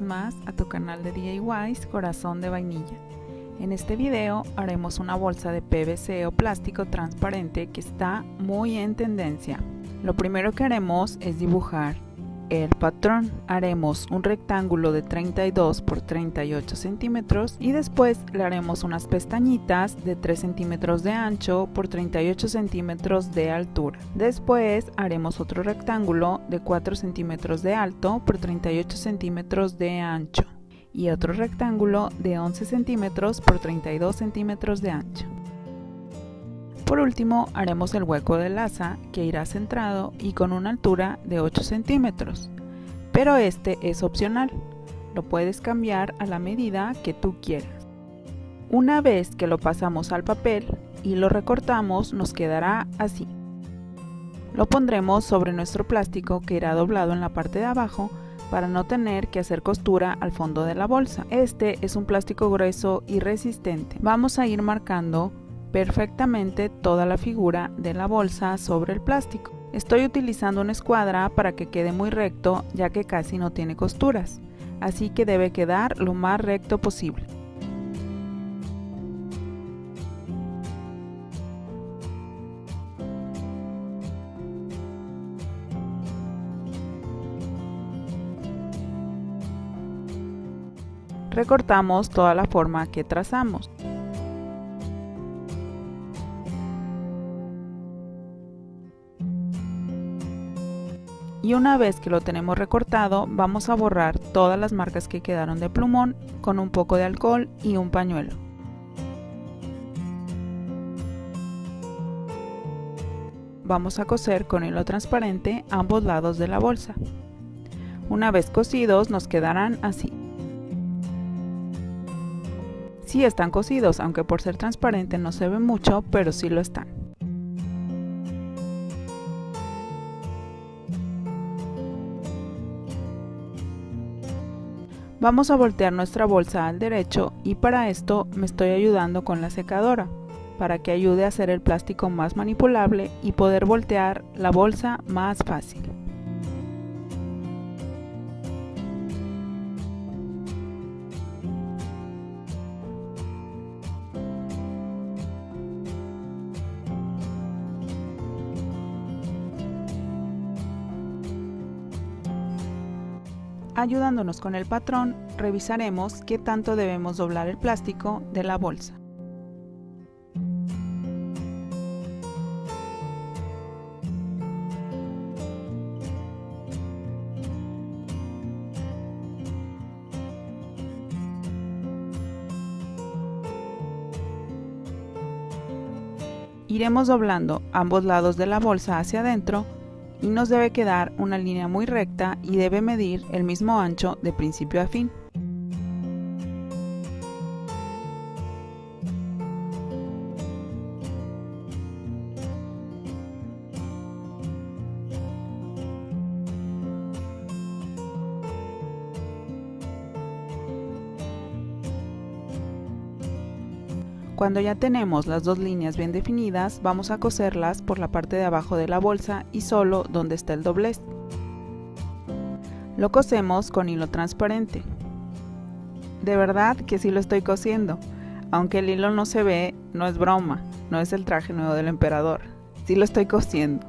más a tu canal de DIYs Corazón de Vainilla. En este video haremos una bolsa de PVC o plástico transparente que está muy en tendencia. Lo primero que haremos es dibujar el patrón. Haremos un rectángulo de 32 por 38 centímetros y después le haremos unas pestañitas de 3 centímetros de ancho por 38 centímetros de altura. Después haremos otro rectángulo de 4 centímetros de alto por 38 centímetros de ancho y otro rectángulo de 11 centímetros por 32 centímetros de ancho. Por último, haremos el hueco del asa que irá centrado y con una altura de 8 centímetros, pero este es opcional, lo puedes cambiar a la medida que tú quieras. Una vez que lo pasamos al papel y lo recortamos, nos quedará así. Lo pondremos sobre nuestro plástico que irá doblado en la parte de abajo para no tener que hacer costura al fondo de la bolsa. Este es un plástico grueso y resistente. Vamos a ir marcando perfectamente toda la figura de la bolsa sobre el plástico. Estoy utilizando una escuadra para que quede muy recto, ya que casi no tiene costuras, así que debe quedar lo más recto posible. Recortamos toda la forma que trazamos. Y una vez que lo tenemos recortado, vamos a borrar todas las marcas que quedaron de plumón con un poco de alcohol y un pañuelo. Vamos a coser con hilo transparente ambos lados de la bolsa. Una vez cosidos nos quedarán así. Sí están cosidos, aunque por ser transparente no se ve mucho, pero sí lo están. Vamos a voltear nuestra bolsa al derecho y para esto me estoy ayudando con la secadora, para que ayude a hacer el plástico más manipulable y poder voltear la bolsa más fácil. Ayudándonos con el patrón, revisaremos qué tanto debemos doblar el plástico de la bolsa. Iremos doblando ambos lados de la bolsa hacia adentro y nos debe quedar una línea muy recta y debe medir el mismo ancho de principio a fin. Cuando ya tenemos las dos líneas bien definidas, vamos a coserlas por la parte de abajo de la bolsa y solo donde está el doblez. Lo cosemos con hilo transparente. De verdad que sí lo estoy cosiendo, aunque el hilo no se ve, no es broma, no es el traje nuevo del emperador, sí lo estoy cosiendo.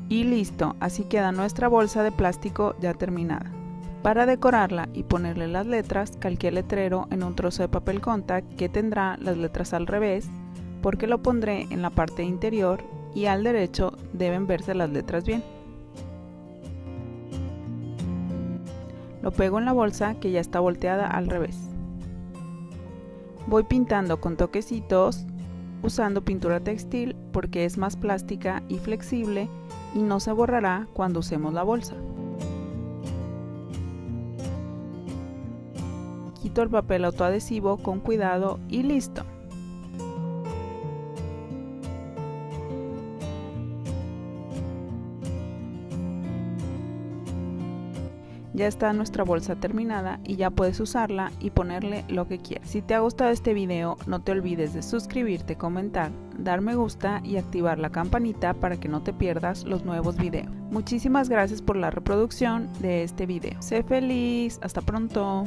Y listo, así queda nuestra bolsa de plástico ya terminada. Para decorarla y ponerle las letras, calqué el letrero en un trozo de papel contact que tendrá las letras al revés, porque lo pondré en la parte interior y al derecho deben verse las letras bien. Lo pego en la bolsa que ya está volteada al revés. Voy pintando con toquecitos usando pintura textil porque es más plástica y flexible y no se borrará cuando usemos la bolsa. Quito el papel autoadhesivo con cuidado y listo. Ya está nuestra bolsa terminada y ya puedes usarla y ponerle lo que quieras. Si te ha gustado este video, no te olvides de suscribirte, comentar, dar me gusta y activar la campanita para que no te pierdas los nuevos videos. Muchísimas gracias por la reproducción de este video. Sé feliz, hasta pronto.